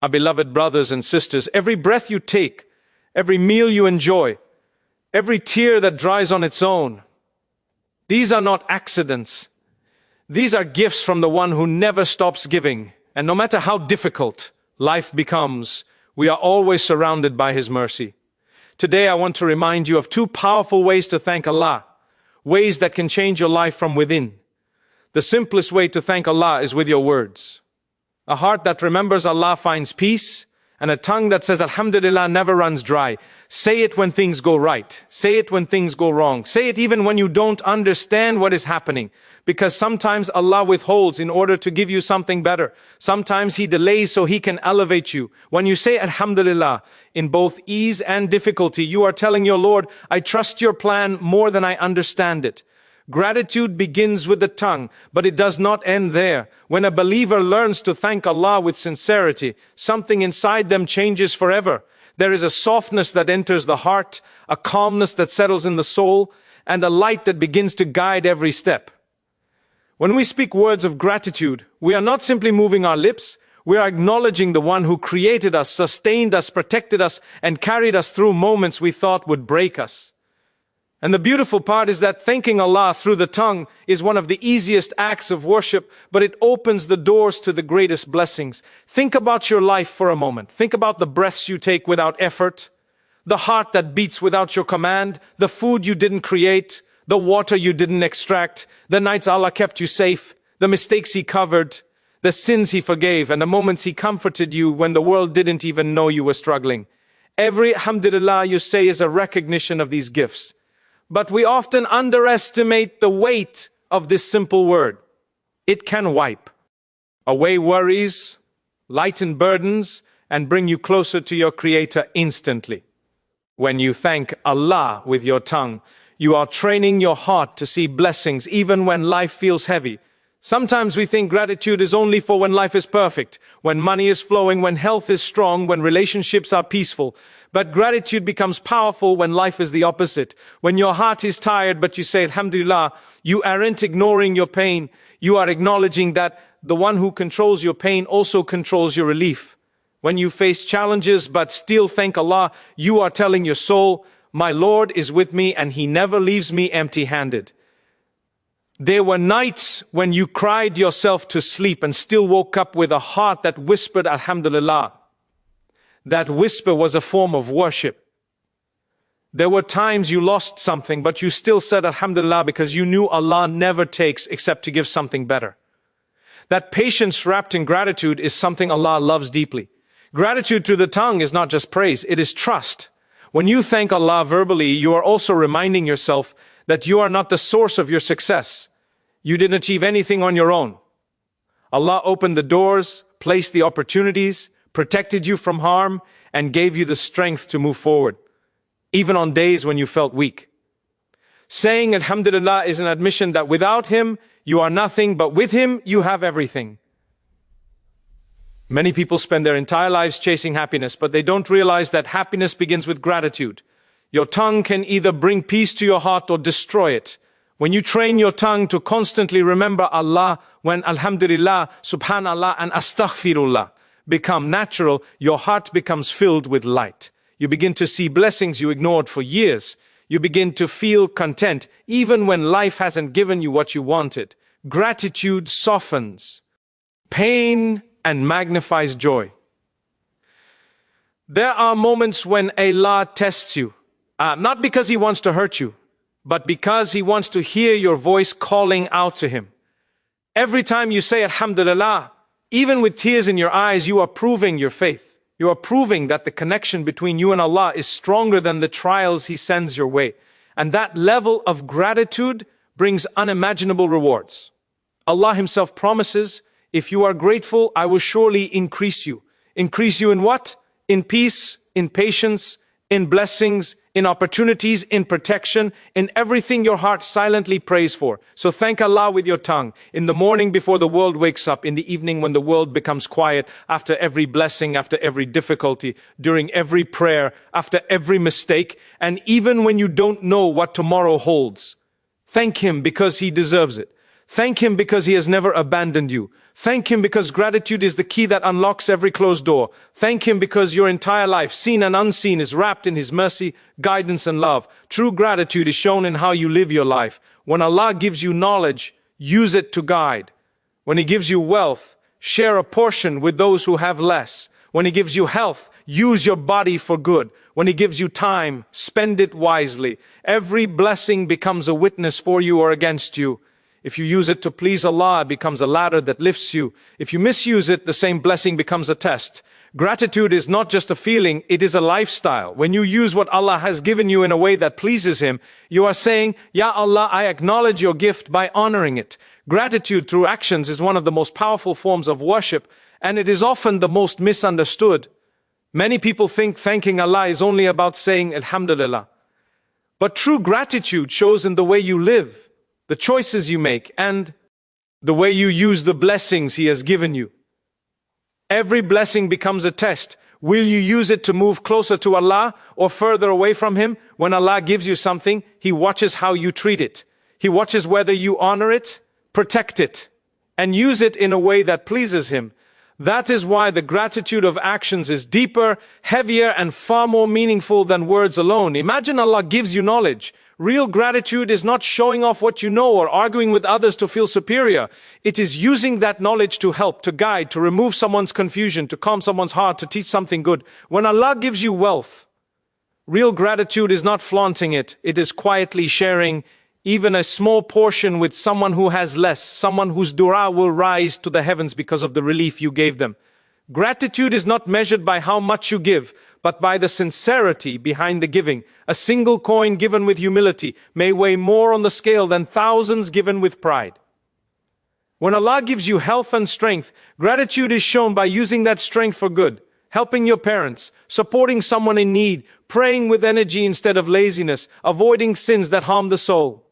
Our beloved brothers and sisters, every breath you take, every meal you enjoy, every tear that dries on its own, these are not accidents. These are gifts from the one who never stops giving. And no matter how difficult life becomes, we are always surrounded by His mercy. Today I want to remind you of two powerful ways to thank Allah, ways that can change your life from within. The simplest way to thank Allah is with your words. A heart that remembers Allah finds peace, and a tongue that says Alhamdulillah never runs dry. Say it when things go right. Say it when things go wrong. Say it even when you don't understand what is happening. Because sometimes Allah withholds in order to give you something better. Sometimes He delays so He can elevate you. When you say Alhamdulillah, in both ease and difficulty, you are telling your Lord, I trust your plan more than I understand it. Gratitude begins with the tongue, but it does not end there. When a believer learns to thank Allah with sincerity, something inside them changes forever. There is a softness that enters the heart, a calmness that settles in the soul, and a light that begins to guide every step. When we speak words of gratitude, we are not simply moving our lips, we are acknowledging the one who created us, sustained us, protected us, and carried us through moments we thought would break us. And the beautiful part is that thanking Allah through the tongue is one of the easiest acts of worship, but it opens the doors to the greatest blessings. Think about your life for a moment. Think about the breaths you take without effort, the heart that beats without your command, the food you didn't create, the water you didn't extract, the nights Allah kept you safe, the mistakes He covered, the sins He forgave, and the moments He comforted you when the world didn't even know you were struggling. Every Alhamdulillah you say is a recognition of these gifts. But we often underestimate the weight of this simple word. It can wipe away worries, lighten burdens, and bring you closer to your Creator instantly. When you thank Allah with your tongue, you are training your heart to see blessings even when life feels heavy. Sometimes we think gratitude is only for when life is perfect, when money is flowing, when health is strong, when relationships are peaceful. But gratitude becomes powerful when life is the opposite. When your heart is tired, but you say, Alhamdulillah, you aren't ignoring your pain. You are acknowledging that the one who controls your pain also controls your relief. When you face challenges, but still thank Allah, you are telling your soul, my Lord is with me and He never leaves me empty-handed. There were nights when you cried yourself to sleep and still woke up with a heart that whispered Alhamdulillah. That whisper was a form of worship. There were times you lost something, but you still said Alhamdulillah because you knew Allah never takes except to give something better. That patience wrapped in gratitude is something Allah loves deeply. Gratitude through the tongue is not just praise, it is trust. When you thank Allah verbally, you are also reminding yourself that you are not the source of your success. You didn't achieve anything on your own. Allah opened the doors, placed the opportunities, protected you from harm, and gave you the strength to move forward, even on days when you felt weak. Saying Alhamdulillah is an admission that without Him, you are nothing, but with Him, you have everything. Many people spend their entire lives chasing happiness, but they don't realize that happiness begins with gratitude. Your tongue can either bring peace to your heart or destroy it. When you train your tongue to constantly remember Allah, when Alhamdulillah, Subhanallah, and Astaghfirullah become natural, your heart becomes filled with light. You begin to see blessings you ignored for years. You begin to feel content, even when life hasn't given you what you wanted. Gratitude softens pain and magnifies joy. There are moments when Allah tests you. Not because He wants to hurt you, but because He wants to hear your voice calling out to Him. Every time you say Alhamdulillah, even with tears in your eyes, you are proving your faith. You are proving that the connection between you and Allah is stronger than the trials He sends your way. And that level of gratitude brings unimaginable rewards. Allah Himself promises, if you are grateful, I will surely increase you. Increase you in what? In peace, in patience, in blessings, in opportunities, in protection, in everything your heart silently prays for. So thank Allah with your tongue, in the morning before the world wakes up, in the evening when the world becomes quiet, after every blessing, after every difficulty, during every prayer, after every mistake, and even when you don't know what tomorrow holds. Thank Him because He deserves it. Thank Him because He has never abandoned you. Thank Him because gratitude is the key that unlocks every closed door. Thank Him because your entire life, seen and unseen, is wrapped in His mercy, guidance, and love. True gratitude is shown in how you live your life. When Allah gives you knowledge, use it to guide. When He gives you wealth, share a portion with those who have less. When He gives you health, use your body for good. When He gives you time, spend it wisely. Every blessing becomes a witness for you or against you. If you use it to please Allah, it becomes a ladder that lifts you. If you misuse it, the same blessing becomes a test. Gratitude is not just a feeling, it is a lifestyle. When you use what Allah has given you in a way that pleases Him, you are saying, Ya Allah, I acknowledge your gift by honoring it. Gratitude through actions is one of the most powerful forms of worship, and it is often the most misunderstood. Many people think thanking Allah is only about saying Alhamdulillah. But true gratitude shows in the way you live, the choices you make, and the way you use the blessings He has given you. Every blessing becomes a test. Will you use it to move closer to Allah or further away from Him? When Allah gives you something, He watches how you treat it. He watches whether you honor it, protect it, and use it in a way that pleases Him. That is why the gratitude of actions is deeper, heavier, and far more meaningful than words alone. Imagine Allah gives you knowledge. Real gratitude is not showing off what you know or arguing with others to feel superior. It is using that knowledge to help, to guide, to remove someone's confusion, to calm someone's heart, to teach something good. When Allah gives you wealth, real gratitude is not flaunting it. It is quietly sharing even a small portion with someone who has less, someone whose dua will rise to the heavens because of the relief you gave them. Gratitude is not measured by how much you give, but by the sincerity behind the giving. A single coin given with humility may weigh more on the scale than thousands given with pride. When Allah gives you health and strength, gratitude is shown by using that strength for good, helping your parents, supporting someone in need, praying with energy instead of laziness, avoiding sins that harm the soul.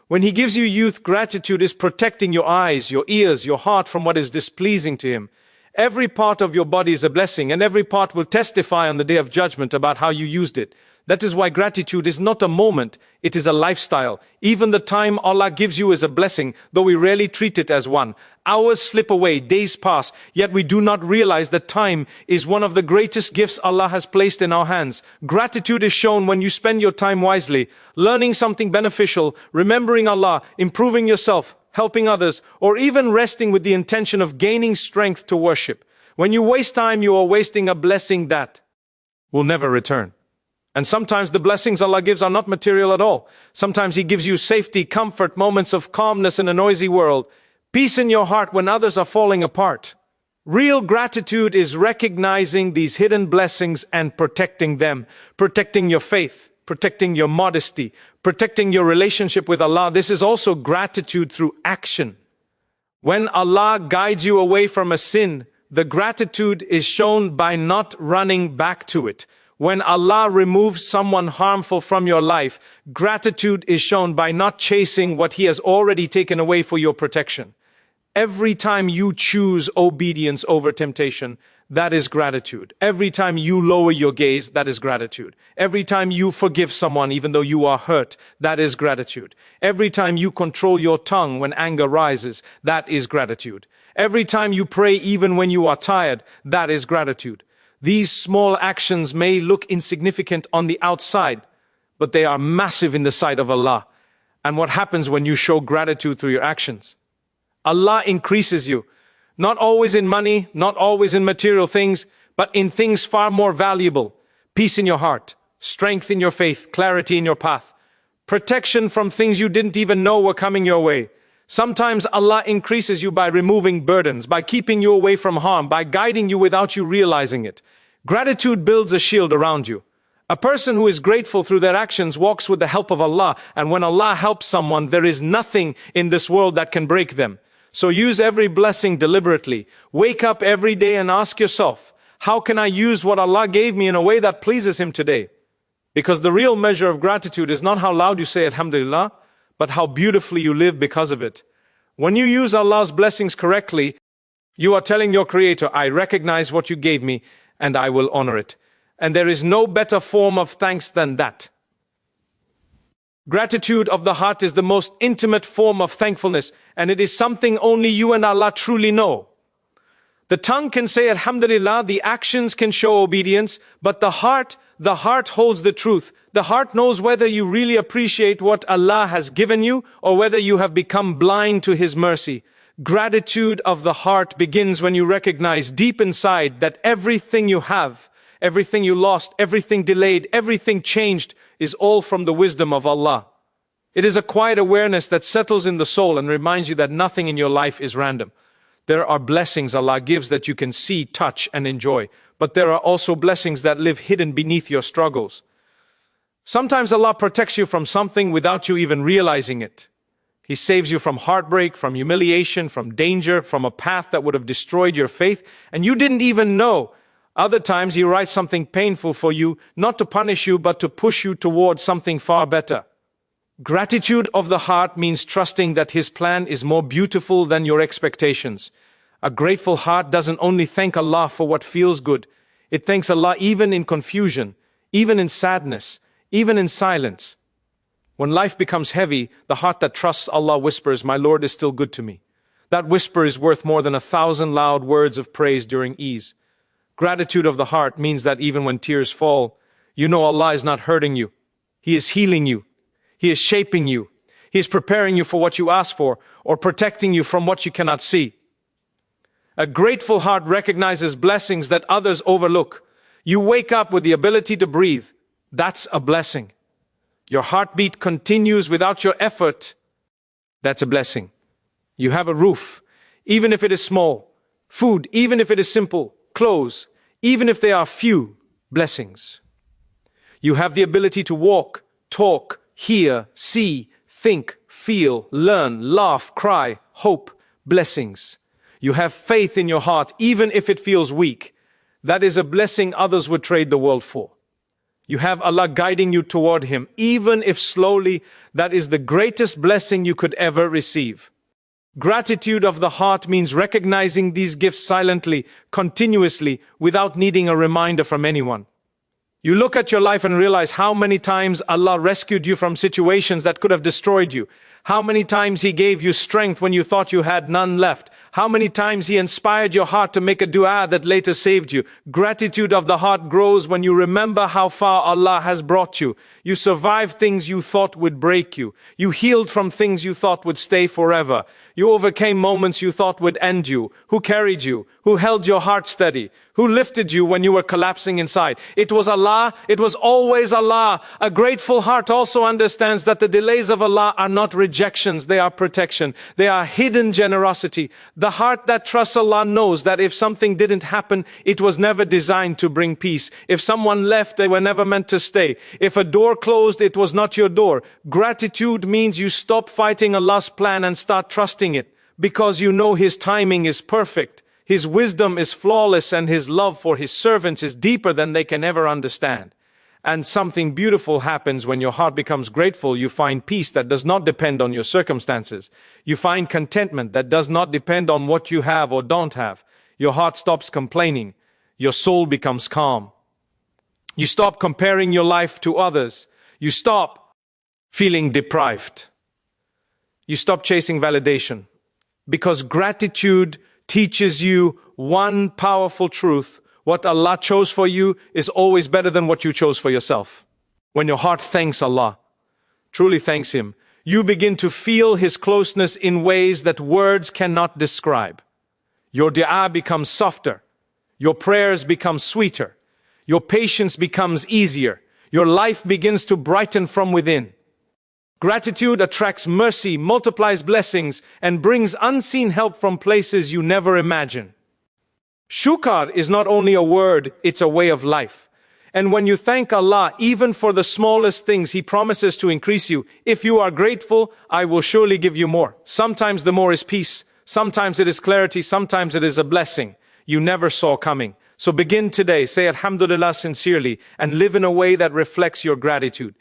When He gives you youth, gratitude is protecting your eyes, your ears, your heart from what is displeasing to Him. Every part of your body is a blessing, and every part will testify on the day of judgment about how you used it. That is why gratitude is not a moment, it is a lifestyle. Even the time Allah gives you is a blessing, though we rarely treat it as one. Hours slip away, days pass, yet we do not realize that time is one of the greatest gifts Allah has placed in our hands. Gratitude is shown when you spend your time wisely, learning something beneficial, remembering Allah, improving yourself, helping others, or even resting with the intention of gaining strength to worship. When you waste time, you are wasting a blessing that will never return. And sometimes the blessings Allah gives are not material at all. Sometimes He gives you safety, comfort, moments of calmness in a noisy world, peace in your heart when others are falling apart. Real gratitude is recognizing these hidden blessings and protecting them, protecting your faith, protecting your modesty, protecting your relationship with Allah. This is also gratitude through action. When Allah guides you away from a sin, the gratitude is shown by not running back to it. When Allah removes someone harmful from your life, gratitude is shown by not chasing what He has already taken away for your protection. Every time you choose obedience over temptation, that is gratitude. Every time you lower your gaze, that is gratitude. Every time you forgive someone even though you are hurt, that is gratitude. Every time you control your tongue when anger rises, that is gratitude. Every time you pray even when you are tired, that is gratitude. These small actions may look insignificant on the outside, but they are massive in the sight of Allah. And what happens when you show gratitude through your actions? Allah increases you, not always in money, not always in material things, but in things far more valuable. Peace in your heart, strength in your faith, clarity in your path, protection from things you didn't even know were coming your way. Sometimes Allah increases you by removing burdens, by keeping you away from harm, by guiding you without you realizing it. Gratitude builds a shield around you. A person who is grateful through their actions walks with the help of Allah, and when Allah helps someone, there is nothing in this world that can break them. So use every blessing deliberately. Wake up every day and ask yourself, how can I use what Allah gave me in a way that pleases Him today? Because the real measure of gratitude is not how loud you say Alhamdulillah, but how beautifully you live because of it. When you use Allah's blessings correctly, you are telling your Creator, I recognize what you gave me and I will honor it. And there is no better form of thanks than that. Gratitude of the heart is the most intimate form of thankfulness, and it is something only you and Allah truly know. The tongue can say Alhamdulillah, the actions can show obedience, but the heart holds the truth. The heart knows whether you really appreciate what Allah has given you or whether you have become blind to His mercy. Gratitude of the heart begins when you recognize deep inside that everything you have, everything you lost, everything delayed, everything changed is all from the wisdom of Allah. It is a quiet awareness that settles in the soul and reminds you that nothing in your life is random. There are blessings Allah gives that you can see, touch, and enjoy. But there are also blessings that live hidden beneath your struggles. Sometimes Allah protects you from something without you even realizing it. He saves you from heartbreak, from humiliation, from danger, from a path that would have destroyed your faith, and you didn't even know. Other times He writes something painful for you, not to punish you, but to push you towards something far better. Gratitude of the heart means trusting that His plan is more beautiful than your expectations. A grateful heart doesn't only thank Allah for what feels good, it thanks Allah even in confusion, even in sadness, even in silence. When life becomes heavy, the heart that trusts Allah whispers, "My Lord is still good to me." That whisper is worth more than 1,000 loud words of praise during ease. Gratitude of the heart means that even when tears fall, you know Allah is not hurting you. He is healing you. He is shaping you. He is preparing you for what you ask for, or protecting you from what you cannot see. A grateful heart recognizes blessings that others overlook. You wake up with the ability to breathe. That's a blessing. Your heartbeat continues without your effort. That's a blessing. You have a roof, even if it is small. Food, even if it is simple. Clothes, even if they are few. Blessings. You have the ability to walk, talk, hear, see, think, feel, learn, laugh, cry, hope. Blessings. You have faith in your heart, even if it feels weak. That is a blessing others would trade the world for. You have Allah guiding you toward Him, even if slowly. That is the greatest blessing you could ever receive. Gratitude of the heart means recognizing these gifts silently, continuously, without needing a reminder from anyone. You look at your life and realize how many times Allah rescued you from situations that could have destroyed you. How many times He gave you strength when you thought you had none left. How many times He inspired your heart to make a dua that later saved you. Gratitude of the heart grows when you remember how far Allah has brought you. You survived things you thought would break you. You healed from things you thought would stay forever. You overcame moments you thought would end you. Who carried you? Who held your heart steady? Who lifted you when you were collapsing inside? It was Allah. It was always Allah. A grateful heart also understands that the delays of Allah are not rejections. They are protection. They are hidden generosity. The heart that trusts Allah knows that if something didn't happen, it was never designed to bring peace. If someone left, they were never meant to stay. If a door closed, it was not your door. Gratitude means you stop fighting Allah's plan and start trusting it, because you know His timing is perfect. His wisdom is flawless, and His love for His servants is deeper than they can ever understand. And something beautiful happens when your heart becomes grateful. You find peace that does not depend on your circumstances. You find contentment that does not depend on what you have or don't have. Your heart stops complaining. Your soul becomes calm. You stop comparing your life to others. You stop feeling deprived. You stop chasing validation. Because gratitude teaches you one powerful truth. What Allah chose for you is always better than what you chose for yourself. When your heart thanks Allah, truly thanks Him, you begin to feel His closeness in ways that words cannot describe. Your dua becomes softer. Your prayers become sweeter. Your patience becomes easier. Your life begins to brighten from within. Gratitude attracts mercy, multiplies blessings, and brings unseen help from places you never imagined. Shukr is not only a word, it's a way of life. And when you thank Allah, even for the smallest things, He promises to increase you. If you are grateful, I will surely give you more. Sometimes the more is peace. Sometimes it is clarity. Sometimes it is a blessing you never saw coming. So begin today, say Alhamdulillah sincerely, and live in a way that reflects your gratitude.